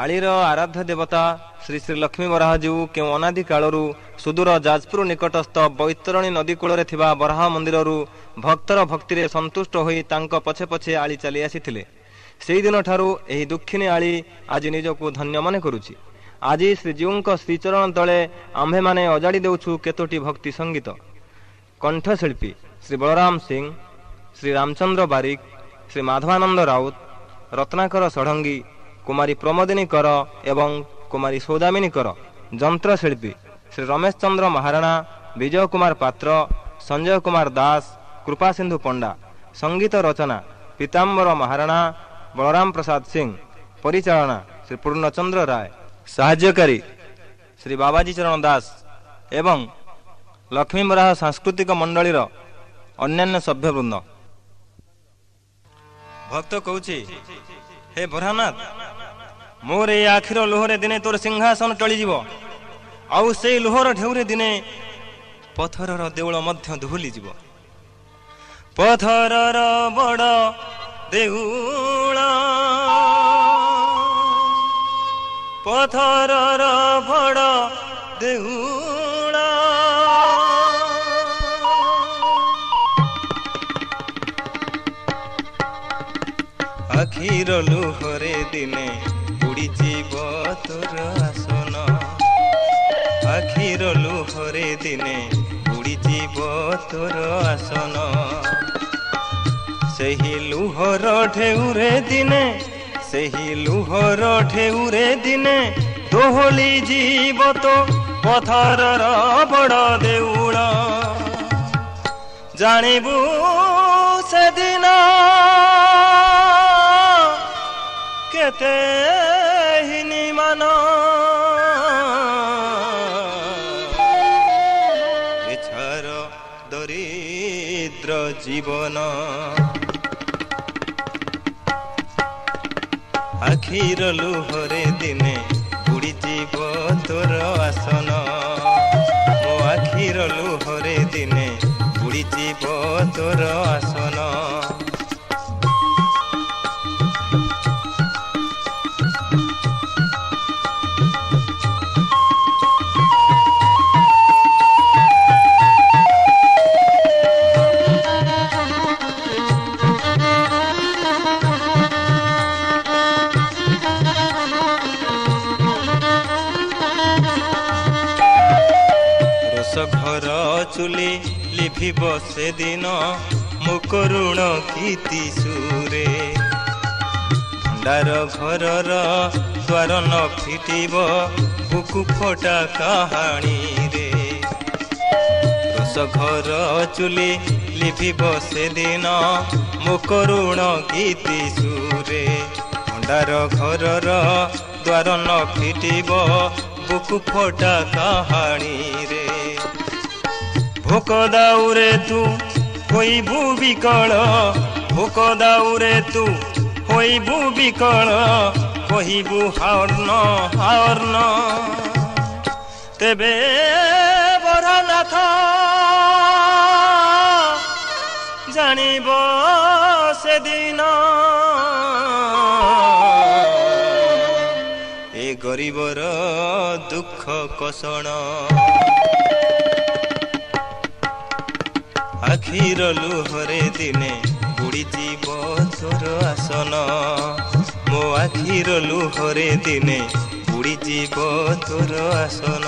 आलीर आराध्य देवता श्री श्री लक्ष्मी बराहजू के अनादि कालरू सुदूर जाजपुर निकटस्थ बैतरणी नदी कूल बराह मंदिर भक्तर भक्ति संतुष्ट होई तांको पछे पछे आली चली आसीथिले। सेही दिन ठारू एही दुखिनी आली आज निजकू धन्य मने करुछि। आज श्रीजीउंक श्रीचरण तले आम्भे माने अजाड़ी देउछु केतोटी भक्ति संगीत। कंठशिल्पी श्री बलराम सिंह, श्री रामचंद्र बारिक, श्री माधवानंद राउत, रत्नाकर षडंगी, कुमारी प्रमोदिनी कर एवं कुमारी सौदामिनी कर। जंत्रशिल्पी श्री रमेश चंद्र महाराणा, विजय कुमार पात्र, संजय कुमार दास, कृपा सिंधु पंडा। संगीत रचना पीताम्बर महाराणा, बलराम प्रसाद सिंह। परिचालना श्री पूर्णचंद्र राय। साहाय्यकारी श्री बाबाजी चरण दास एवं लक्ष्मी बराह सांस्कृतिक मंडलीर अन्यान्य सभ्यवृंद। भक्त कहूछि, हे भोरानाथ, मोर ए आखिर लोहरे दिने तोर सिंहासन टळिजिव, आउ सेई लोहर ढेउरे दिने पथरर देउळ मध्य धुलिजिव। पथरर बड़ देउळ, पथरर बड़ देउळ, आखिर लुहरे दिने उड़ीजिव तोर आसन, आखिर लुहरे दिने उड़ीजिव तोर आसन। सेही लुहर ढेउरे दिने, सेही लुहर ढेउरे दिने दोहली जीव तो पथरर बड़ देउळ। जानिबु से दिन केते हिनी मान, इच्छार दरिद्र जीवन। आखिर लुहरे दिने उड़ीजिव तोर आसन, मो आखिर लुहरे दिने उड़ीजिव तोर आसन। घर चुली लिभिब से दिन मो करुण कीति सुरे। भंडार घरर द्वार न फिटिब बुकु फटा कहानी रे। रोष घर चुली लिभिब से दिन मो करुण कीति सुरे। भंडार घरर द्वार न फिटिब बुकु फटा कहानी रे। भोक दाउरे तू होइबु विकल, भोक दाउरे तू होइबु विकल, कहिबु हार्न हार्न। तेबे बरनाथ जानिब से दिन ए गरीबर दुख कषण। आखिर लुहरे दिने उड़ीजिव तोर आसन, मो आखिर लुहरे दिने उड़ीजिव तोर आसन।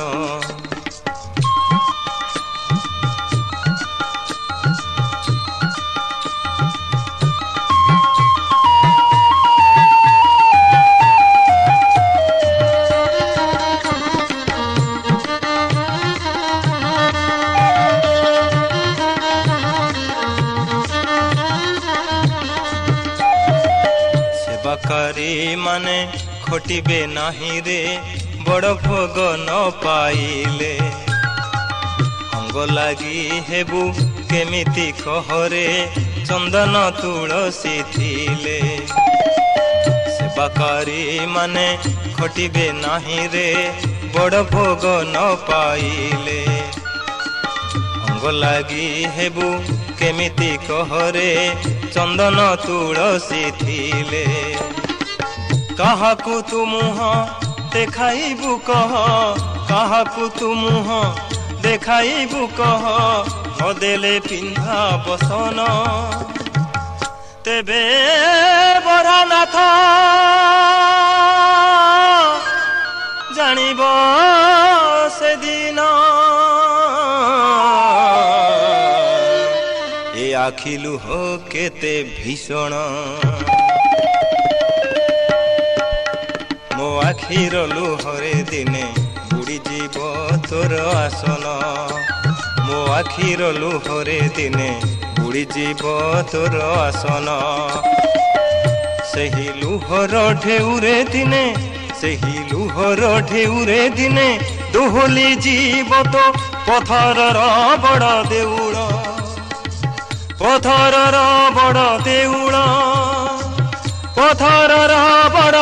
सेवाकारी माने खटिबे नाही रे, बड़ भोग न पाइले। अंग लागी हेबु केमिति कहरे, चंदन तुलसी थिले। सेवाकारी माने खटिबे नाही रे, बड़ भोग न पाइले। अंग लागी हेबु केमिति कहरे, चंदन तुलसी थिले। କାହାକୁ ତୁ ମୁହଁ ଦେଖାଇବୁ କହ, କାହାକୁ ତୁ ମୁହଁ ଦେଖାଇବୁ କହ, ନଦେଲେ ପିନ୍ଧା ବସନ। ତେବେ ବରାନାଥ ଜାଣିବ ସେଦିନ, ଏ ଆଖି ଲୁହ କେତେ ଭୀଷଣ। ମୋ ଆଖିର ଲୁହରେ ଦିନେ ବୁଡ଼ିଯିବ ତୋର ଆସନ, ମୋ ଆଖିର ଲୁହରେ ଦିନେ ବୁଡ଼ିଯିବ ତୋର ଆସନ। ସେହି ଲୁହର ଢେଉରେ ଦିନେ, ସେହି ଲୁହର ଢେଉରେ ଦିନେ ଦୋହଲି ଯିବ ତ ପଥରର ବଡ଼ ଦେଉଳ, ପଥରର ବଡ଼ ଦେଉଳ, ପଥରର ବଡ଼